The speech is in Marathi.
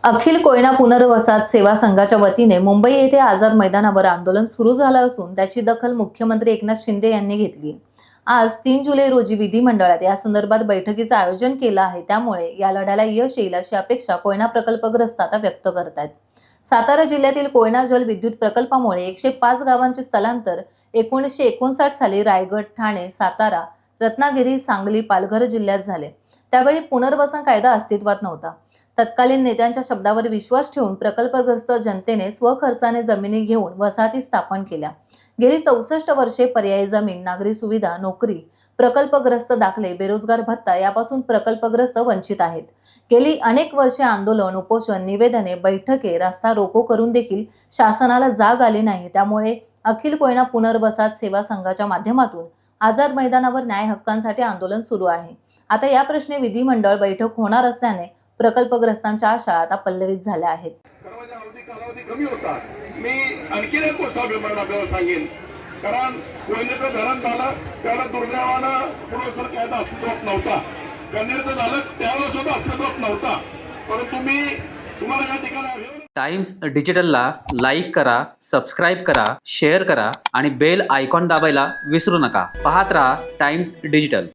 अखिल कोयना पुनर्वसन सेवा संघाच्या वतीने मुंबई येथे आझाद मैदानावर आंदोलन सुरू झालं असून त्याची दखल मुख्यमंत्री एकनाथ शिंदे यांनी घेतली। आज 3 जुलै रोजी विधिमंडळात या संदर्भात बैठकीचे आयोजन केलं आहे। त्यामुळे या लढ्याला यश येईल अशी अपेक्षा कोयना प्रकल्पग्रस्त आता व्यक्त करतात। सातारा जिल्ह्यातील कोयना जल विद्युत प्रकल्पामुळे 105 गावांचे स्थलांतर 1959 साली रायगड, ठाणे, सातारा, रत्नागिरी, सांगली, पालघर जिल्ह्यात झाले। त्यावेळी पुनर्वसन कायदा अस्तित्वात नव्हता। तत्कालीन नेत्यांच्या शब्दावर विश्वास ठेवून प्रकल्पग्रस्त जनतेने स्वखर्चाने जमिनी घेऊन वसाहती स्थापन केल्या। गेली 64 वर्षे पर्यायी जमीन, नागरी सुविधा, नोकरी, प्रकल्पग्रस्त दाखले, बेरोजगार भत्ता यापासून प्रकल्पग्रस्त वंचित आहेत। गेली अनेक वर्षे आंदोलन, उपोषण, निवेदने, बैठके, रस्ता रोको करून देखील शासनाला जाग आली नाही। त्यामुळे अखिल कोयना पुनर्वसन सेवा संघाच्या माध्यमातून आझाद मैदानावर न्याय हक्कांसाठी आंदोलन सुरू आहे। आता या प्रश्नी विधिमंडळ बैठक होणार असल्याने प्रकल्पग्रस्तांच्या आशा आता पल्लवित झाल्या आहेत। कालावधी कमी होता। मी आणखी एक गोष्ट आपल्याला सांगेन, कारण कोयनेचं धरण झालं त्याला दुर्दैवानं पुनर्वसन कायदा अस्तित्वात नव्हता। कन्नडचं झालं त्यावेळेस सुद्धा अस्तित्वात नव्हता। परंतु मी तुम्हाला या ठिकाणी टाइम्स डिजिटलला लाईक करा, सबस्क्राईब करा, शेअर करा आणि बेल आयकॉन दाबायला विसरू नका। पाहत रहा टाइम्स डिजिटल।